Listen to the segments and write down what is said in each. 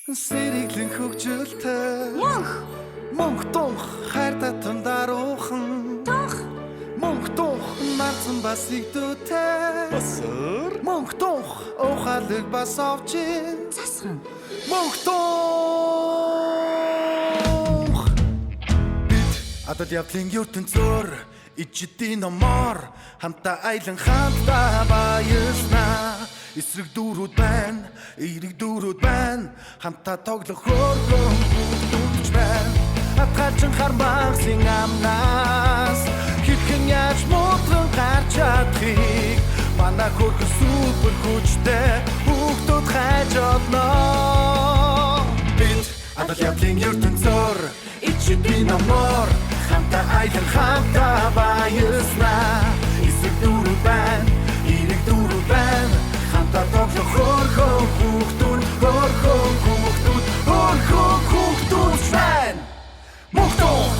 Сэриглэн хөгжилтэй Мөнх тунх хайр татам даруухан Мөнх тунх нарзан бас игдүүтэй Басар Мөнх тунх ухаалаг бас овчин засхан Мөнх тунх Бид адал явдлын ертөнцөөр ичдийн номоор хамтаа айлан хамтаа баярлнаа эсрэг дүүрүүд байна эерэг дүүрүүд байна хамтаа тоглох хөөрхөн бүгдч байна атгалчин хармагсын амнаас хэрхэн яаж муутран гарч чадхыг манай хөрхөн супер хүчтэй бүгдүүд хайж олноо бид адал явдлын ертөнцөөр ичдийн номоор хамтаа айлан хамтаа баярлнаа эсрэг дүүрүүд байна эерэг дүүрүүд байна хамтаа тоглох хөөрхөн бүгдүүд байна мохтох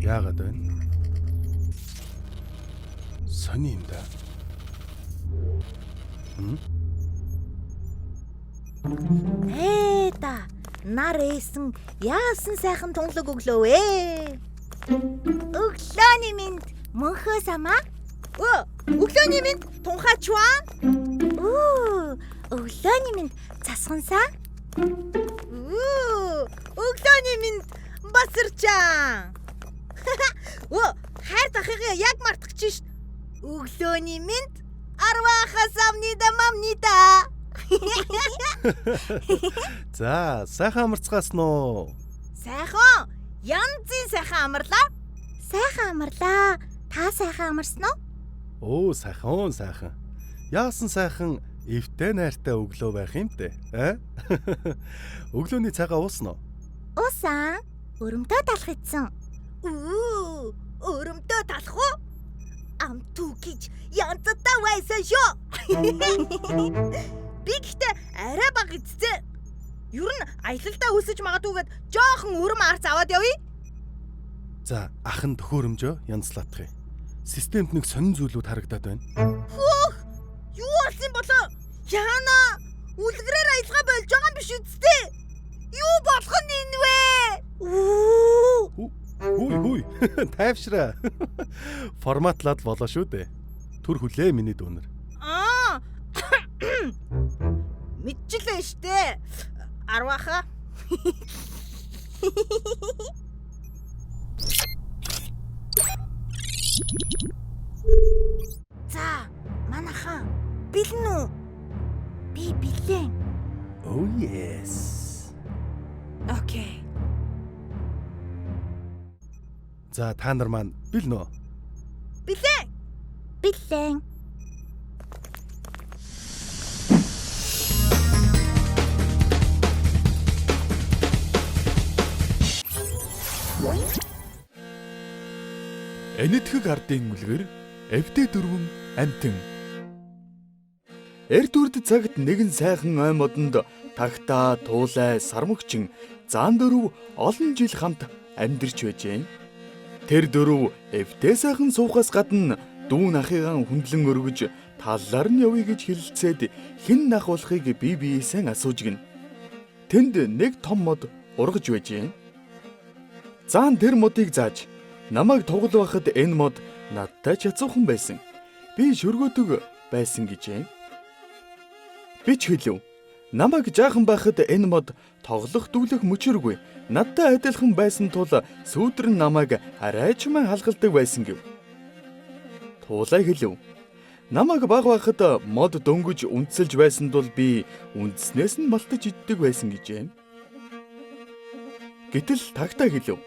яагаад байна? Сони юм да. Та нар ээсэн яасан сайхан тунлаг өглөө ээ. Өглөөний минь мөнхөө самаа. Өглөөний минь тунхаачваа. Өглөөний минь засгансаа. Өглөөний минь басарчаа. Хайр дахигаа яг мартчих шít. Өглөөний минь арвахас амнида мамнида. За, сайхан амарцгаасан уу? Сайхан. Янзын сайхан амарлаа. Сайхан амарлаа. Та сайхан амарсан уу? Сайхан. Яасан сайхан эвтэй найртай өглөө байх юм те? Өглөөний цагаа уусан уу? Уусан. Өрөмтөө талах идсэн. Өрөмтөө талах уу? Амтүү гэж янзтай байсан шүү. Би гэхдээ арай бага эцтэй. Ер нь аялалдаа өсөж магадгүйгээд жоохон өрөм арц аваад явъя. За, ахын төхөөрөмжөө янзлаадах юм. Системд нэг сонин зүйлүүд харагдаад байна. Юу болсон болоо? Яана үлгэрээр аялгаа болж байгаа юм биш үсттэй. Юу болох нь энэ вэ? Хүй. Тайвшраа. Форматлаад болоо шүү дээ. Түр хүлээ миний дүүнэр. Мэдчихлээ штэ. Арваха. За, манайхан бэлэн үү? Би бэлэн. Oh yes. Окей. За, та нар маань бэлэн үү? Бэлэн. Энэтхэг ардын үлгэр эвдээ дөрвөн амтэн. Эрд үрд цагт нэгэн сайхан ой модонд тагтаа, туулай, сармөгчин заан дөрөв олон жил хамт амьдарч байжээ. Тэр дөрөв эвдээ сайхан суухаас гадна дүүн ахыгаа хүндлэн өргөж таллаар нь явъя гэж хэлэлцээд хэн нах болохыг биеэсээ асууж гин. Тэнд нэг том мод ургаж байжээ. Заан тэр модыг зааж намайг тоглоход энэ мод надтай чацуухан байсан. Би шөргөөдөг байсан гэжээ. Би ч хэлв. Намайг жаахан байхад энэ мод тоглох дүүлэх мөчөргүй. Надтай адилхан байсан тул сүүдэр нь намайг арайчман халгалдаг байсан гэв. Туулай хэлв. Намайг баг байхад мод дөнгөж үнцэлж байсан тул би үндснээс нь малтаж иддэг байсан гэжээ. Гэтэл тагтаа хэлв.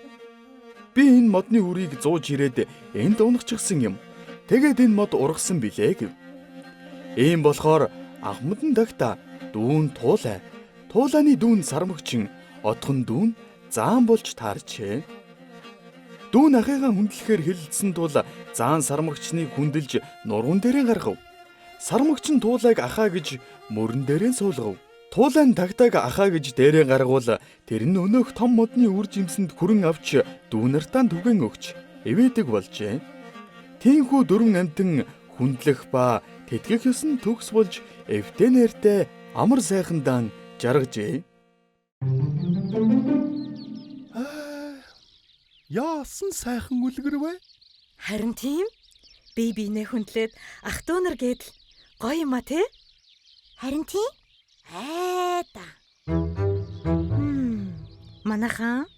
Би энэ модны үрийг зууж ирээд энд унахчихсан юм. Тэгээд энэ мод ургасан билээ гэв. Ийм болохоор Ахмадан тагтаа дүүн туулай. Туулайны дүүн сармөгчин, отхон дүүн заан болж таарчээ. Дүүн ахыгаа хүндлэхээр хэлэлцсэн тул заан сармөгчнийг хүндэлж нурган дээрээ гаргав. Сармөгч нь туулайг ахаа гэж мөрөн дээрээ суулгав. Туулай нь тагтааг ахаа гэж дээрээ гаргуул тэр нь өнөөх том модны үр жимсэнд хүрэн авч дүүнартаа түгэн өгч ивэдэг болжээ. Тиймхүү дөрвөн амтэн хүндлэх ба тэтгэх ёсон төгс болж эвтэй нэртэй амар сайхандаа жаргажээ. Яасан сайхан үлгэрвэ? Харин тийм. Би бинээ хүндлээд ах дүү нар гэдэл гоё юм а те? Харин тийм. Айда. Манайхан.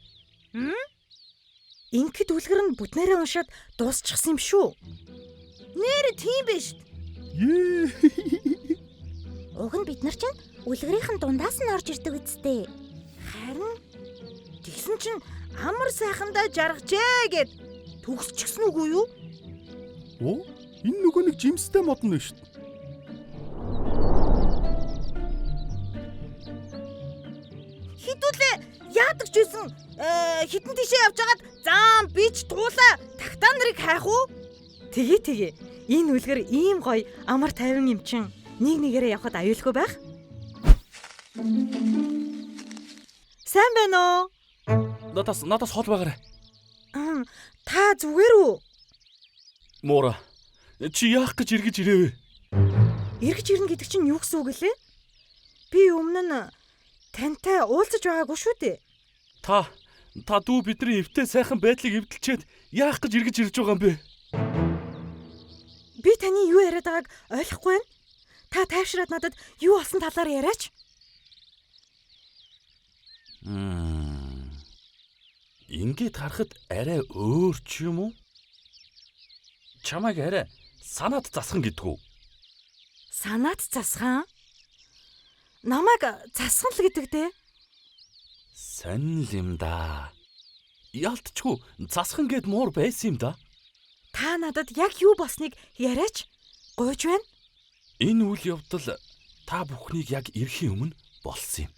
Ингээд үлгэр нь бүднээрээ уншаад дуусчихсан юм шүү. Нэр тийм биш. Уг нь бид нар чинь үлгэрийн дундаас нь орж ирдэг үсттэй. Харин тэгсэн чинь амар сайхандаа жаргажээ гэд төгсчихсэн үгүй юу? Оо, энэ нөгөө нэг жимстэй модно шүү дээ. Хитүүлээ яадаг ч байсан хитэн тишээ явж хагаад заам бич туулаа тагтаа нарыг хайх уу? Тэгээ. Энэ үлгэр ийм гоё амар тайван юм чин нэг нэгээрээ явхад аюулгүй байх. Сайн байна уу? Надаас хол байгаарай. Та зүгээр үү? Муура. Чи яах гэж эргэж ирээвэ? Эргэж ирнэ гэдэг чинь юу гэсэн үг лээ? Би өмнө нь тантай уулзаж байгаагүй шүү дээ. Та дүү бидний эвтэй сайхан байдлыг эвдэлчээд яах гэж эргэж ирж байгаа юм бэ? Би таны юу яриад байгааг ойлгохгүй байна. Та тайвшраад надад юу болсон талаар яриач. Ингээд харахад арай өөр ч юм уу? Чамайг арай санаад засхан гэдгүү. Санаад засхан? Намайг засхан л гэдэг дээ. Сонь л юм да. Ялтчгүй засхан гэд муур байсан юм да. Та надад яг юу болсныг яриач. Гуйж байна. Энэ үйл явдал та бүхнийг яг эрхийн өмнө болсон юм.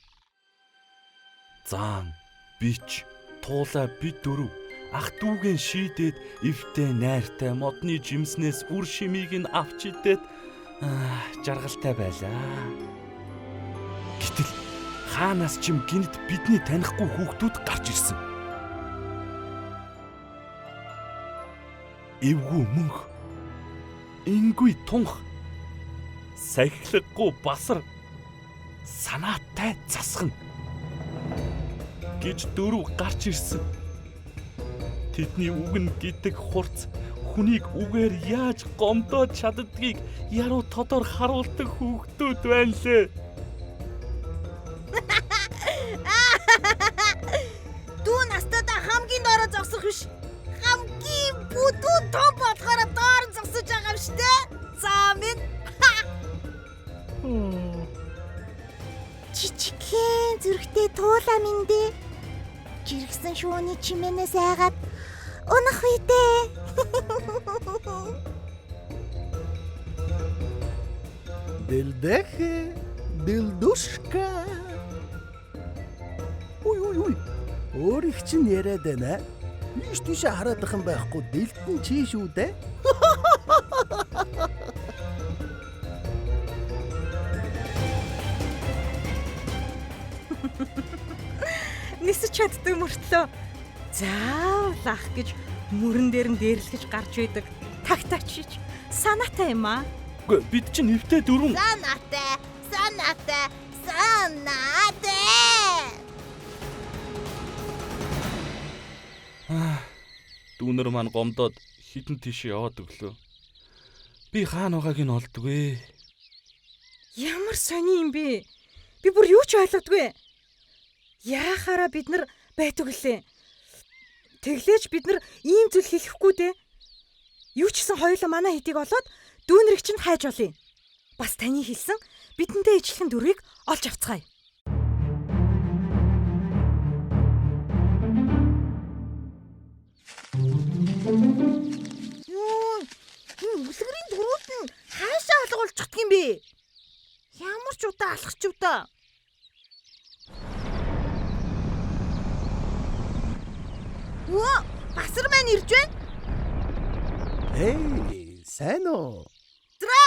Заан, бич, туулаа бид дөрөв ах дүүгэн шийдээд эвтэй найртай модны жимснээс үр шимийг нь авч идээд жаргалтай байлаа. Гэтэл хаанаас ч юм гинт бидний танихгүй хүүхдүүд гарч ирсэн. Эвгүй мөнх, ингүй тунх, сахилахгүй басар, санаатай засхан гэж дөрөв гарч ирсэн. Тэдний үгэн гэдэг хурц хүнийг үгээр яаж гомдоод чаддгийг яруу тодор харуулдаг хүүхдүүд байна лээ. Дүү настайдаа хамгийн доороо зогсох биш. Хамгийн бүдүү том болохоор доор зогсож байгаа юм штэ. За минь. Чичгэн зүрхтэй туулаа минь дээ. Жиргсэн шууны чимээнээс айгаад унах үедээ. Дэлдэхэ, дэлдушка. Ой. Өөр их чинь яриад байна. Ийш тийш хараад ах юм байхгүй. Дэлдэн чи шүү дээ. Нисэж чаддаг мөртлөө заавлах гэж мөрөн дээр нь дээрлэж гарч байдаг. Тагтаач шиж санаатай юм аа. Үгүй бид чинь нэвтэй дөрөв. Санаатай. Дүүнэр маань гомдоод хитэн тийш яваад өглөө. Би хаана байгааг нь олдгүй. Ямар сони юм бэ? Би бүр юу ч ойлгодгүй. Яахаараа бид нар байдаг лээ. Тэглээж бид нар ийм зүйл хэлэхгүй дээ. Юу ч гэсэн хоёулаа манай хэдийг олоод дүүнэрийг чинь хайж олъё. Бас таны хэлсэн бидэнтэй ижилхэн дөрвийг олж авцгаая. Үлгэрийн дөрүүд нь хаашаа алгуулчихдаг юм бэ? Ямар ч удаа алхах ч удаа. Оо, басар маань ирж байна. Эй, сайн уу? Зра.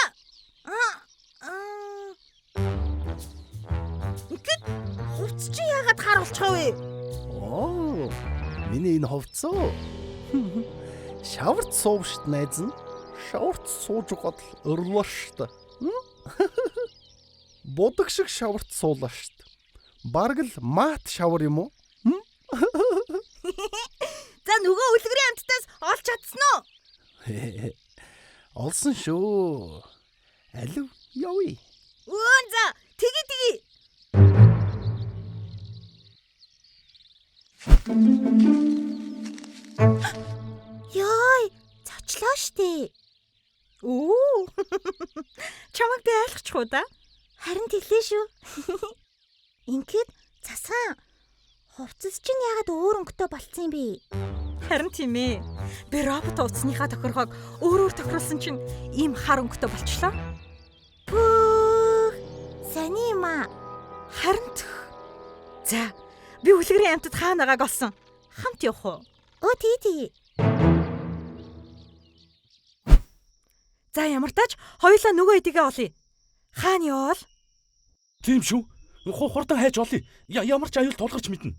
Хувцс чи яагаад хар болчихоо вэ? Оо. Миний энэ хувцас. Шаварт суув штт найз нь. Шаварт сууж гол өрлөө штт. Будаг шиг шаварт суулаа штт. Бараг л мат шавар юм уу? За нөгөө үлгэрийн амттаас олж чадсан уу? Олсон шүү. Алив явъя. Үн за тгий. Яй, цочлоо штэ. Оо. Чамайг би ойлгочих уу да? Харин тэглээ шүү. Ингээд засгаан. Хувцас чинь яагаад өөр өнгөтэй болцсон юм бэ? Харин тийм ээ. Би робот утасныхаа тохиргоог өөрөөр тохируулсан чинь ийм хар өнгөтэй болчихлоо. Пүүх. Сайн юм аа. Харин за би үлгэрийн амтд хаана байгааг олсон. Хамт явах уу? Оо тий. За ямар тач хоёулаа нөгөө эдигээ олъё. Хаана яваал? Тийм шүү. Хурдан хайж олъё. Ямар ч аюул тулгарч мэднэ.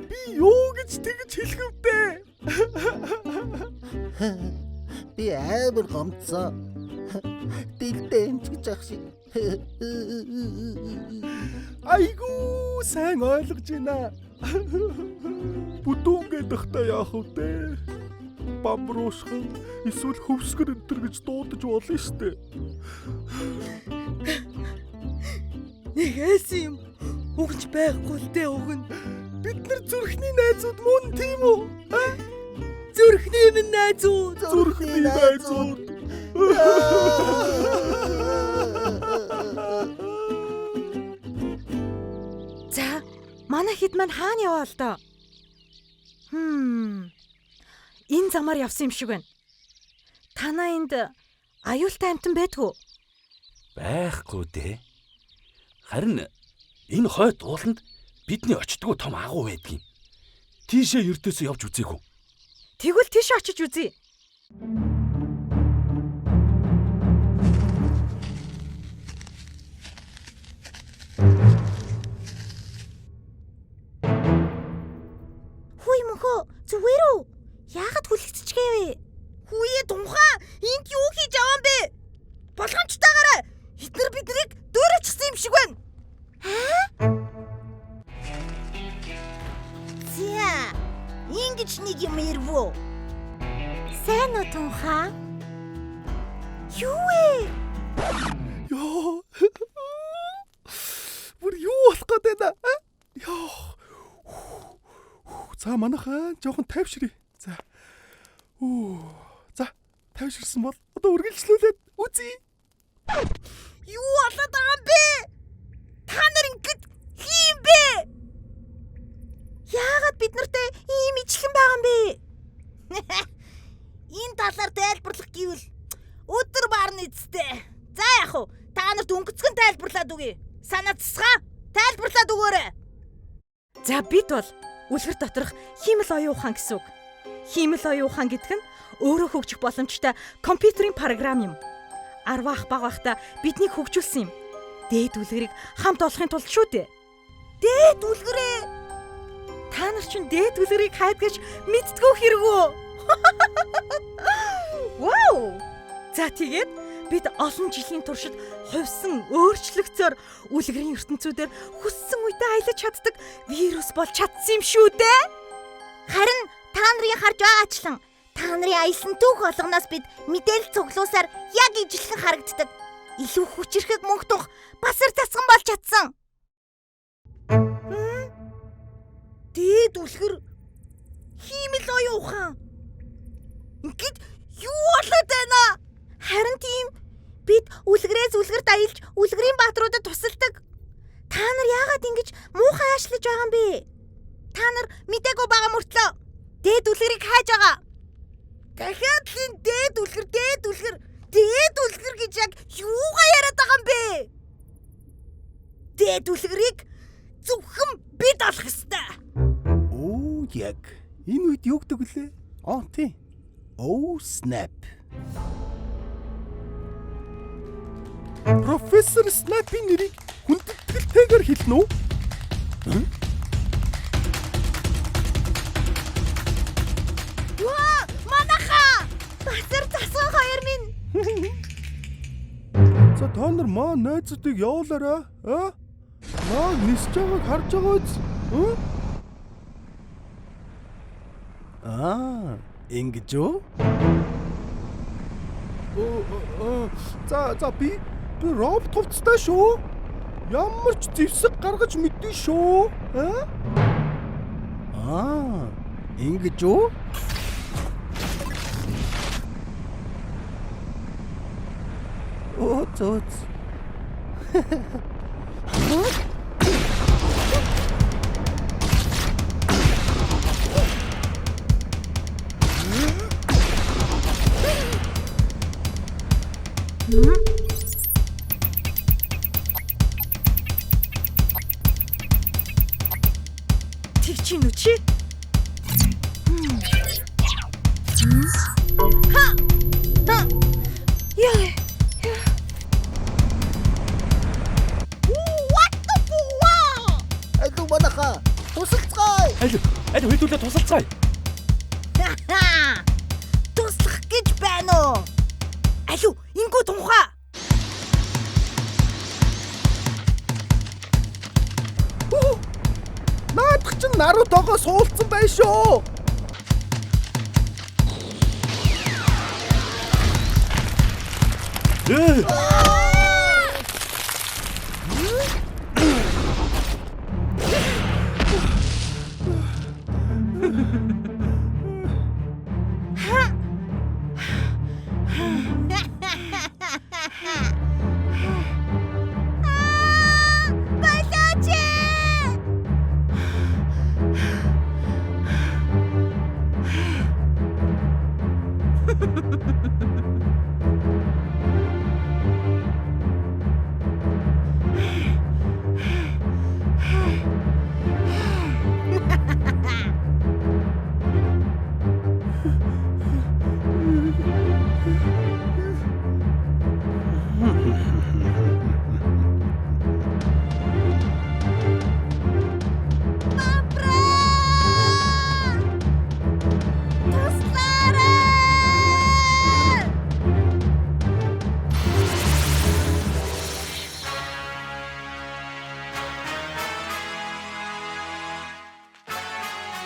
Би юу гэж тэгж хэлэх вдэ? Би амар гомцсон. Дэлдээ эмчгэж ах шиг. Айгуу сайн ойлгож байна. Бүдүүнгээ дахтаа яах вдэ? Бамруушхан эсвэл хөвсгөр өнтер гэж дуудаж болно штэ. Нэг айсан юм. Угж байхгүй л дээ угн. Бид нар зүрхний найзууд мөн тийм үү? Зүрхний минь найзууд. Зүрхний найзууд. За, манай хэд маань хаана яваа л доо? Энэ замаар явсан юм шиг байна. Танаа энд аюултай амтан байдгүй? Байхгүй дээ. Харин энэ хойд ууланд бидний очдгоо том агуу байдгийн. Тийшээ ердөөсөө явж үзээгүй. Тэгвэл тийш очиж үзье. Хүй мөхөө зүгээр үү? Яагаад хүлэгцчихгээвэ? Хүүе дунхаа энд юу хийж аваа юм бэ? Болгоомжтойгаараа эдгээр биднийг дөөрөчсөн юм шиг байна. Зя, ингэж нэг юм ирвүү. Сайн уу дунхаа? Юу вэ? Яа. Бүр юу болох гээд байна? Яа. За манайхаа жоохон тайвширъя. За. За, тайвширсан бол одоо үргэлжлүүлээд үзье. Юу болоод байгаа юм бэ? Та нар ингэж хийм бэ? Яагаад бид нартай ийм ижлэн байгаа юм бэ? Энэ талаар тайлбарлах гэвэл өдөр баарны эцтэй. За яах вэ? Та нарт өнгөцгөн тайлбарлаад өгье. Санаа цэсгаа тайлбарлаад өгөөрэй. За бид бол үлгэр доторх хиймэл оюун ухаан гэсэн үг. Хиймэл оюун ухаан гэдэг нь өөрөө хөгжих боломжтой компьютерийн програм юм. 10 ах баг байхдаа биднийг хөгжүүлсэн юм. Дээд үлгэрийг хамт олохын тулд шүү дээ. Дээд үлгэрээ. Та нар чинь дээд үлгэрийг хайдгаж мэддгүү хэрэг үү? Вау! За тэгээд бид олон жилийн туршид хувьсан өөрчлөгцөөр үлгэрийн ертөнцүүдээр хүссэн үедээ аялаж чаддаг вирус болж чадсан юм шүү дээ. Харин та нарын харж байгаачлан та нарын аялсан түүх болгоноос бид мэдээлэл цуглуусаар яг ижилхэн харагддаг. Илүү хүчрэхэг мөнх дунх басар засган болж чадсан. Дээд үлгэр хиймэл оюун ухаан. Ингээд юу болоод байна? Харин тийм бид үлгэрээс үлгэрт аялж үлгэрийн баатруудад тусалдаг. Та нар яагаад ингэж муухай аашлаж байгаа юм бэ? Та нар мэдээгүй байгаа мөртлөө дээд үлгэрийг хайж байгаа. Дахиад л энэ дээд үлгэр гэж яг юугаа яриад байгаа юм бэ? Дээд үлгэрийг зөвхөн бид олох ёстой. Оо яг энэ үед юу гэдэг вүлээ? Тий. Oh snap. Профессор Снапи нэрийг хүндэтгэл эмтэйгээр хэлнэ үү? Ваа, манайхаа! Басар зассан хоёр минь. За та нар маа найзуудыг явуулаарай. Маа нисэж байгааг харж байгаа биз? Ингэж үү? За би робот хувцастай шүү. Ямар ч зэвсэг гаргаж мэдэн шүү. Ингэж үү? Зөөц. Тэг чи нү чи? Яа. Алуу манайхаа тусалцгаая. Аль хөдөлгөө тусалцгаая. Туслах гэж байна уу? Алуу, ингүү тунхаа. Наадах чинь Нарутогоо суулцсан bay шүү.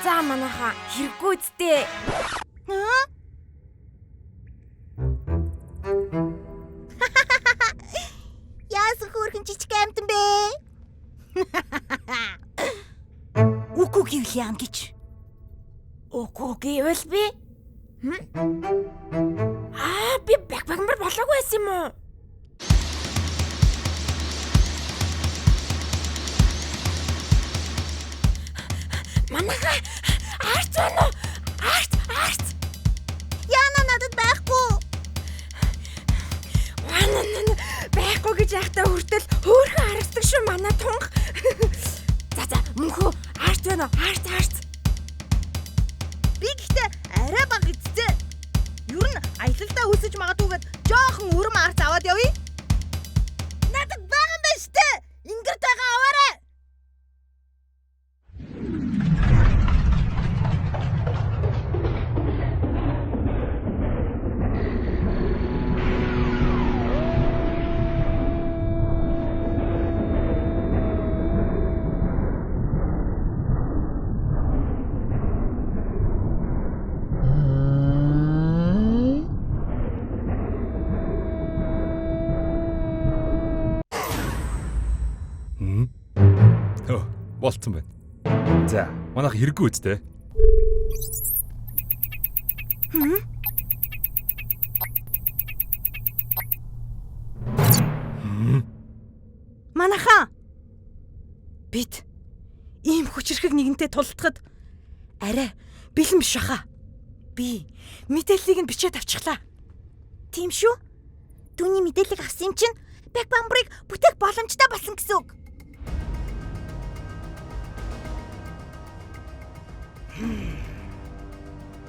За манайхаа хэрэггүй үсттэй. Яасан хөөрхөн жижиг амтан бэ? Үгүй гэвэл яам гэж. Үгүй гэвэл би би багмар болоогүй байсан юм уу? Манайхаа арт байна уу? Арт. Яна надад байхгүй. Байхгүй гэж яхтаа хүртэл хөөрхөн харагддаг шүү манай тунх. За мөнхөө арт байна уу? Арт. Би гэхдээ арай бага эцтэй. Юу н аялалдаа үсэж магадгүйгээд жоохон өрөм арт аваад явъя. Надад бага юм байна штэ. Ингэрт байгаа аваарай. Болцсон байна. За, манайх хэрэггүй үстэй. Манайхаа бид ийм хүчрхэг нэгэнтэй тулдахад арай бэлэн биш баха. Би мэдээллийг нь бичээд авчихлаа. Тийм шүү. Түүний мэдээллийг авсан юм чинь Бэг бамбарыг бүтээх боломжтой болсон гэсэн үг.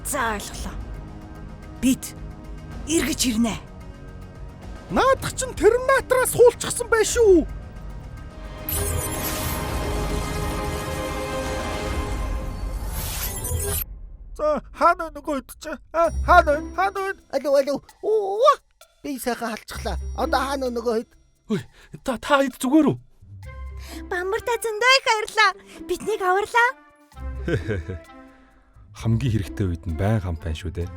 За ойлголоо. Бид эргэж ирнэ. Наадах чинь терминатораас суулчихсан bay шүү. За хаана нөгөө хэд чи? Хаана? Алуу. Оо. Би сайхан халчихлаа. Одоо хаана нөгөө хэд? Хөөе, та хэд зүгээр үү? Бамбарта зөндөө их баярлаа. Биднийг аварлаа. Хамгийн хэрэгтэй үед нь байн хамт байна шүү дээ.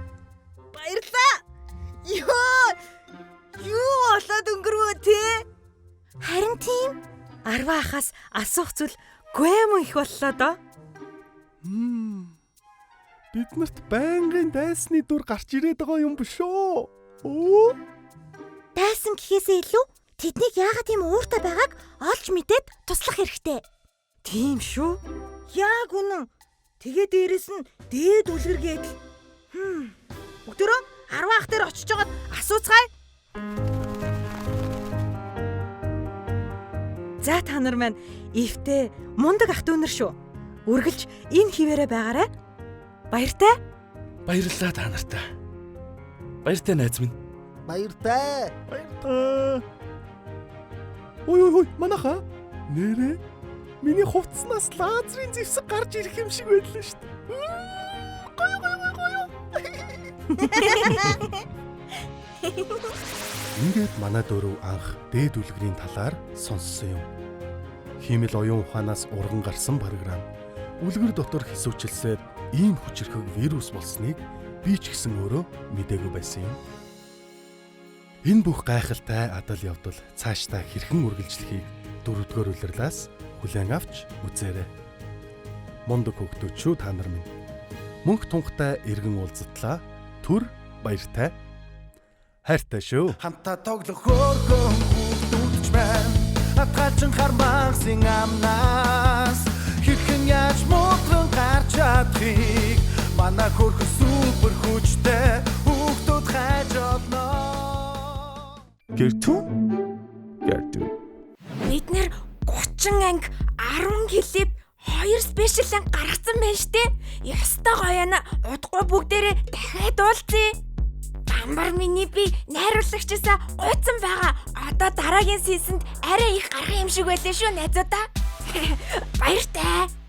Баярлаа. Юу болоод өнгөрвөө те? Харин тийм. Арва ахаас асуух зүйл гүм их боллоо доо. Биднэрт байнгын дайсны дүр гарч ирээд байгаа юм биш үү? Оо. Дайсан гэхээсээ илүү тэднийг яагаад тийм ууртай байгааг олж мэдээд туслах хэрэгтэй. Тийм шүү. Яг үнэн. Тэгээ дээрэс нь дээд үлгэргээд. Өглөө арва ах дээр очиж жагаад асууцгаая. За та нар маань эвтэй мундаг ах дүүнэр шүү. Үргэлж энэ хിവэрэ байгаарай. Баяртай. Баярлалаа та нартай. Баяртай найз минь. Баяртай. Ой, манаха. Нэрэ. Миний хувцснаас лазерын зэвсэг гарч ирэх юм шиг байлаа шүү дээ. Гоё. Ингээд манай дөрөв анх дээд үлгэрийн талаар сонссон юм. Хиймэл оюун ухаанаас урган гарсан програм үлгэр дотор хэсвчилсээр ийм хүчирхэг вирус болсныг би ч гэсэн өөрөө мэдээгүй байсан юм. Энэ бүх гайхалтай адал явдал цаашдаа хэрхэн үргэлжлэхийг 4-р улирлаас хүлээн авч үзээрэй. Мундаг хөгтөөч шүү та нар минь. Мөнх тунхтай эргэн уулзтлаа. Түр баяртай. Хайртай шүү. Хамтаа тоглох хөөрхөн хүүхдүүдч байна. Атгалчин хармагсын амнаас хэрхэн яаж муутран гарч чадхийг манай хөрхөн супер хүчтэй хүүхдүүд хайж олно. Гэртүү? Бид нэр 30 анги 10 клип 2 спешиал анги гаргацсан байна штэ. Ястай гоё яна. Удахгүй бүгдээрээ дахиад уулзъя. Бамбар миний би найруулагчсаа гуйцсан байгаа. Одоо дараагийн сизонд арай их гарах юм шиг байлаа шүү найзуудаа. Баяртай.